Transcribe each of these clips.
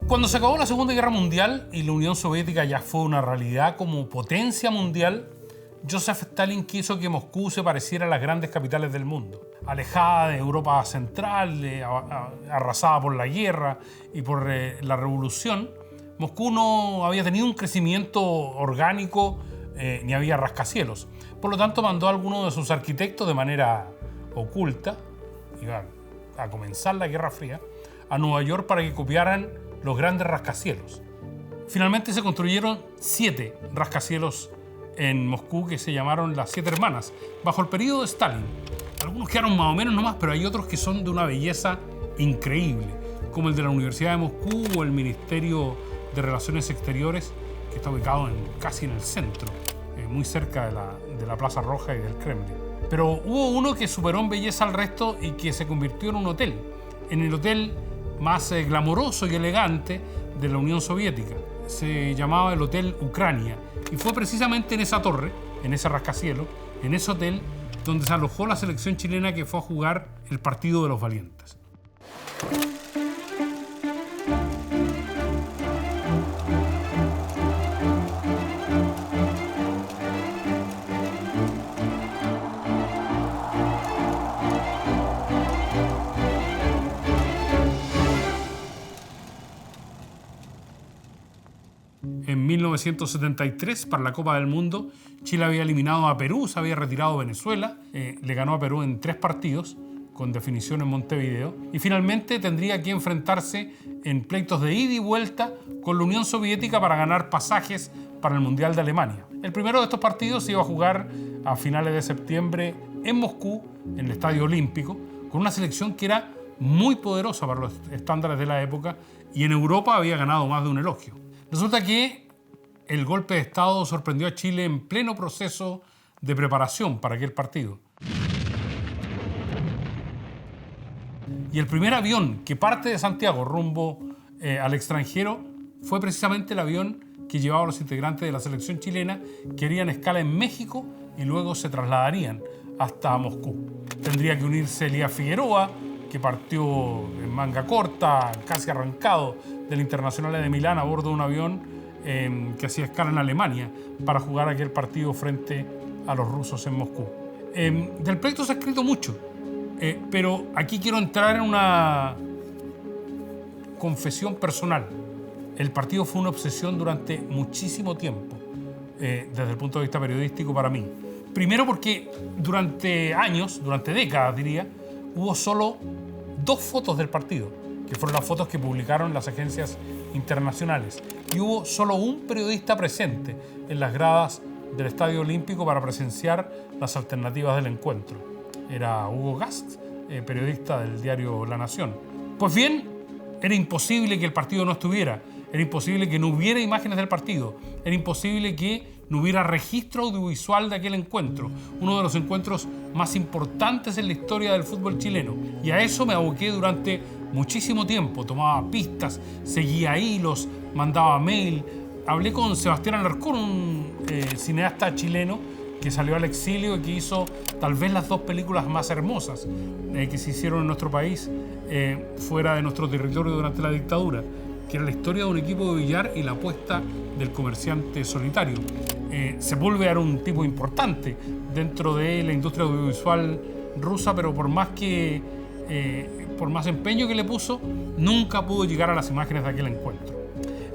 Cuando se acabó la Segunda Guerra Mundial y la Unión Soviética ya fue una realidad como potencia mundial, Joseph Stalin quiso que Moscú se pareciera a las grandes capitales del mundo. Alejada de Europa Central, arrasada por la guerra y por la revolución, Moscú no había tenido un crecimiento orgánico ni había rascacielos. Por lo tanto, mandó a algunos de sus arquitectos de manera oculta, iban a comenzar la Guerra Fría, a Nueva York para que copiaran los grandes rascacielos. Finalmente se construyeron 7 rascacielos en Moscú que se llamaron las 7 Hermanas, bajo el periodo de Stalin. Algunos quedaron más o menos nomás, pero hay otros que son de una belleza increíble, como el de la Universidad de Moscú o el Ministerio de Relaciones Exteriores, que está ubicado casi en el centro, muy cerca de la Plaza Roja y del Kremlin. Pero hubo uno que superó en belleza al resto y que se convirtió en un hotel, en el hotel más glamoroso y elegante de la Unión Soviética. Se llamaba el Hotel Ucrania y fue precisamente en esa torre, en ese rascacielos, en ese hotel, donde se alojó la selección chilena que fue a jugar el Partido de los Valientes. En 1973, para la Copa del Mundo, Chile había eliminado a Perú, se había retirado Venezuela, le ganó a Perú en 3 partidos, con definición en Montevideo, y finalmente tendría que enfrentarse en pleitos de ida y vuelta con la Unión Soviética para ganar pasajes para el Mundial de Alemania. El primero de estos partidos se iba a jugar a finales de septiembre en Moscú, en el Estadio Olímpico, con una selección que era muy poderosa para los estándares de la época y en Europa había ganado más de un elogio. Resulta que el golpe de Estado sorprendió a Chile en pleno proceso de preparación para aquel partido. Y el primer avión que parte de Santiago rumbo al extranjero fue precisamente el avión que llevaba a los integrantes de la selección chilena que harían escala en México y luego se trasladarían hasta Moscú. Tendría que unirse Elías Figueroa, que partió en manga corta, casi arrancado del Internacional de Milán a bordo de un avión que hacía escala en Alemania para jugar aquel partido frente a los rusos en Moscú. Del pleito se ha escrito mucho, pero aquí quiero entrar en una confesión personal. El partido fue una obsesión durante muchísimo tiempo, desde el punto de vista periodístico para mí. Primero porque durante años, durante décadas diría, hubo solo 2 fotos del partido, que fueron las fotos que publicaron las agencias internacionales. Y hubo solo un periodista presente en las gradas del Estadio Olímpico para presenciar las alternativas del encuentro. Era Hugo Gast, periodista del diario La Nación. Pues bien, era imposible que el partido no estuviera, era imposible que no hubiera imágenes del partido, era imposible que no hubiera registro audiovisual de aquel encuentro, uno de los encuentros más importantes en la historia del fútbol chileno. Y a eso me aboqué durante muchísimo tiempo, tomaba pistas, seguía hilos, mandaba mail. Hablé con Sebastián Alarcón, un cineasta chileno que salió al exilio y que hizo tal vez las 2 películas más hermosas que se hicieron en nuestro país fuera de nuestro territorio durante la dictadura, que era la historia de un equipo de billar y la apuesta del comerciante solitario. Sepúlveda era un tipo importante dentro de la industria audiovisual rusa, pero por más empeño que le puso, nunca pudo llegar a las imágenes de aquel encuentro.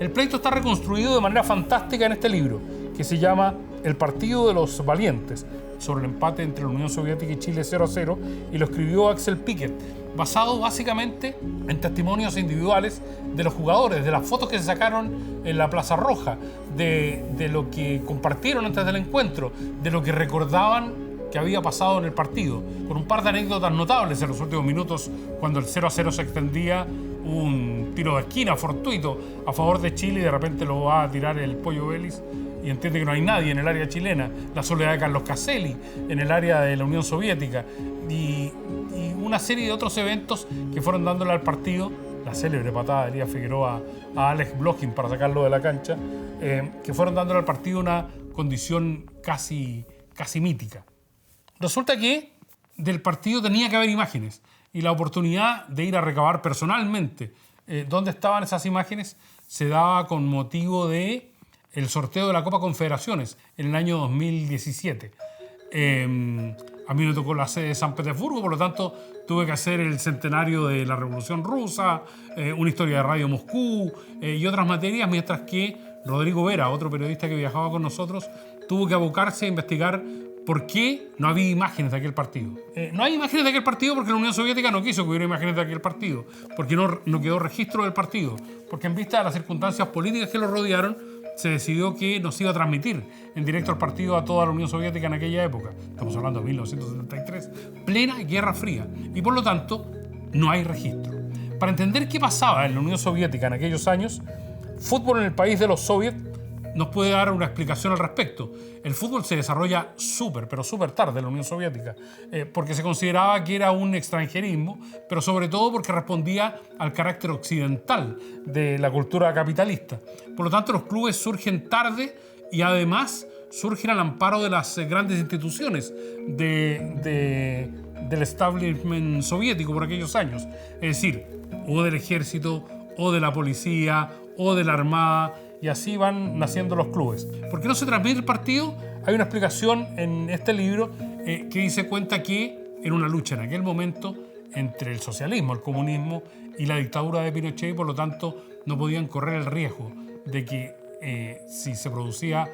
El pleito está reconstruido de manera fantástica en este libro, que se llama El Partido de los Valientes, sobre el empate entre la Unión Soviética y Chile 0-0, y lo escribió Axel Piquet, basado básicamente en testimonios individuales de los jugadores, de las fotos que se sacaron en la Plaza Roja, de lo que compartieron antes del encuentro, de lo que recordaban que había pasado en el partido, con un par de anécdotas notables en los últimos minutos. Cuando el 0-0 se extendía, un tiro de esquina fortuito a favor de Chile y de repente lo va a tirar el Pollo Vélez y entiende que no hay nadie en el área chilena, la soledad de Carlos Caselli en el área de la Unión Soviética y una serie de otros eventos que fueron dándole al partido, la célebre patada de Elías Figueroa a Alex Blochin para sacarlo de la cancha, que fueron dándole al partido una condición casi mítica. Resulta que del partido tenía que haber imágenes y la oportunidad de ir a recabar personalmente ¿Dónde estaban esas imágenes? Se daba con motivo de el sorteo de la Copa Confederaciones en el año 2017. A mí me tocó la sede de San Petersburgo, por lo tanto tuve que hacer el centenario de la Revolución Rusa, una historia de Radio Moscú y otras materias, mientras que Rodrigo Vera, otro periodista que viajaba con nosotros, tuvo que abocarse a investigar por qué no había imágenes de aquel partido. No hay imágenes de aquel partido porque la Unión Soviética no quiso que hubiera imágenes de aquel partido, porque no quedó registro del partido, porque en vista de las circunstancias políticas que lo rodearon, se decidió que no se iba a transmitir en directo el partido a toda la Unión Soviética en aquella época. Estamos hablando de 1973, plena Guerra Fría, y por lo tanto no hay registro. Para entender qué pasaba en la Unión Soviética en aquellos años, Fútbol en el país de los soviets nos puede dar una explicación al respecto. El fútbol se desarrolla pero súper tarde en la Unión Soviética, porque se consideraba que era un extranjerismo, pero sobre todo porque respondía al carácter occidental de la cultura capitalista. Por lo tanto, los clubes surgen tarde y además surgen al amparo de las grandes instituciones del establishment soviético por aquellos años. Es decir, o del ejército, o de la policía, o de la armada, y así van naciendo los clubes. ¿Por qué no se transmite el partido? Hay una explicación en este libro que dice cuenta que era una lucha en aquel momento entre el socialismo, el comunismo y la dictadura de Pinochet, y por lo tanto no podían correr el riesgo de que si se producía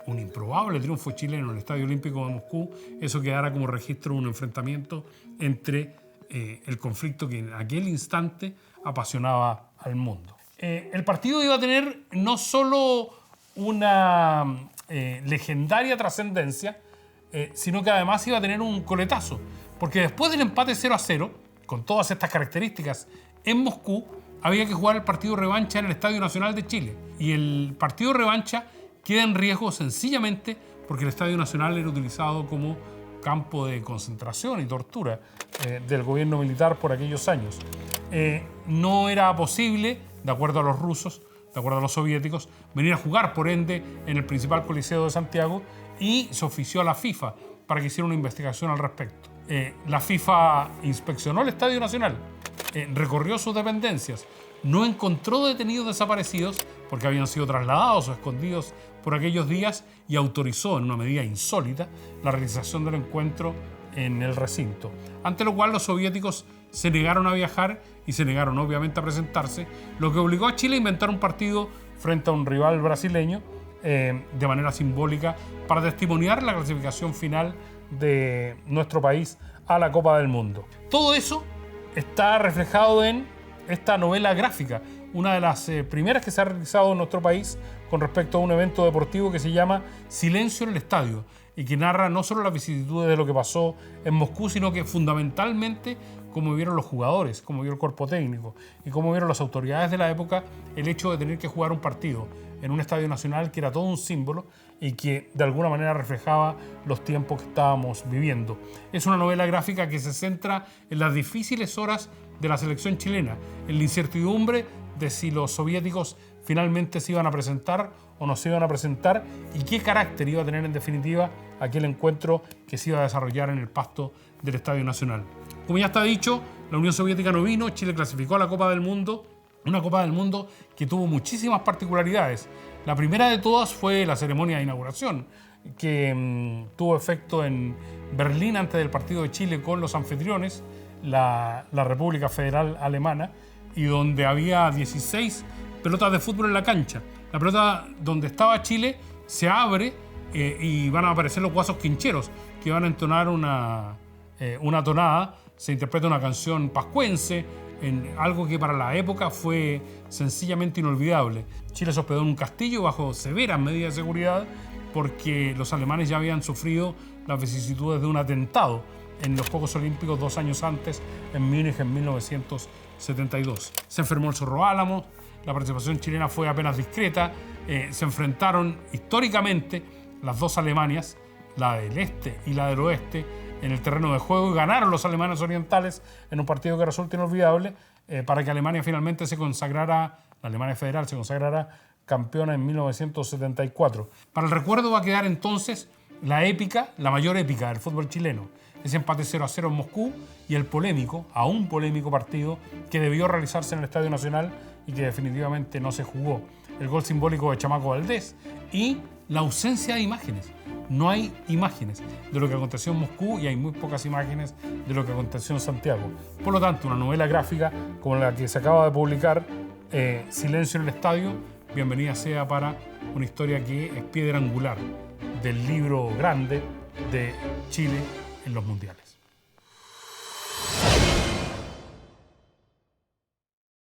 un improbable triunfo chileno en el Estadio Olímpico de Moscú, eso quedara como registro de un enfrentamiento entre el conflicto que en aquel instante apasionaba al mundo. El partido iba a tener no solo una legendaria trascendencia, sino que además iba a tener un coletazo, porque después del empate 0-0, con todas estas características, en Moscú había que jugar el partido revancha en el Estadio Nacional de Chile. Y el partido revancha queda en riesgo sencillamente porque el Estadio Nacional era utilizado como campo de concentración y tortura del gobierno militar por aquellos años. No era posible, de acuerdo a los rusos, de acuerdo a los soviéticos, venir a jugar, por ende, en el principal coliseo de Santiago, y se ofició a la FIFA para que hiciera una investigación al respecto. La FIFA inspeccionó el Estadio Nacional, recorrió sus dependencias, no encontró detenidos desaparecidos porque habían sido trasladados o escondidos por aquellos días, y autorizó, en una medida insólita, la realización del encuentro en el recinto. Ante lo cual los soviéticos se negaron a viajar y se negaron obviamente a presentarse, lo que obligó a Chile a inventar un partido frente a un rival brasileño de manera simbólica para testimoniar la clasificación final de nuestro país a la Copa del Mundo. Todo eso está reflejado en esta novela gráfica, una de las primeras que se ha realizado en nuestro país con respecto a un evento deportivo que se llama Silencio en el Estadio, y que narra no solo las vicisitudes de lo que pasó en Moscú, sino que fundamentalmente cómo vieron los jugadores, cómo vio el cuerpo técnico y cómo vieron las autoridades de la época el hecho de tener que jugar un partido en un estadio nacional que era todo un símbolo y que de alguna manera reflejaba los tiempos que estábamos viviendo. Es una novela gráfica que se centra en las difíciles horas de la selección chilena, en la incertidumbre de si los soviéticos finalmente se iban a presentar o no se iban a presentar, y qué carácter iba a tener en definitiva aquel encuentro que se iba a desarrollar en el pasto del Estadio Nacional. Como ya está dicho, la Unión Soviética no vino, Chile clasificó a la Copa del Mundo, una Copa del Mundo que tuvo muchísimas particularidades. La primera de todas fue la ceremonia de inauguración, que tuvo efecto en Berlín antes del partido de Chile con los anfitriones, la República Federal Alemana, y donde había 16 pelotas de fútbol en la cancha. La pelota donde estaba Chile se abre y van a aparecer los guasos quincheros, que van a entonar una tonada. Se interpreta una canción pascuense, en algo que para la época fue sencillamente inolvidable. Chile se hospedó en un castillo bajo severas medidas de seguridad porque los alemanes ya habían sufrido las vicisitudes de un atentado en los Juegos Olímpicos 2 años antes, en Múnich en 1972. Se enfermó el Zorro Álamo, la participación chilena fue apenas discreta, se enfrentaron históricamente las dos Alemanias, la del este y la del oeste, en el terreno de juego, y ganaron los alemanes orientales en un partido que resulta inolvidable para que Alemania finalmente se consagrara, la Alemania Federal se consagrara campeona en 1974. Para el recuerdo va a quedar entonces la épica, la mayor épica del fútbol chileno, ese empate 0-0 en Moscú y el polémico, aún polémico partido que debió realizarse en el Estadio Nacional y que definitivamente no se jugó. El gol simbólico de Chamaco Valdés y la ausencia de imágenes. No hay imágenes de lo que aconteció en Moscú y hay muy pocas imágenes de lo que aconteció en Santiago. Por lo tanto, una novela gráfica como la que se acaba de publicar, Silencio en el Estadio, bienvenida sea para una historia que es piedra angular del libro grande de Chile en los mundiales.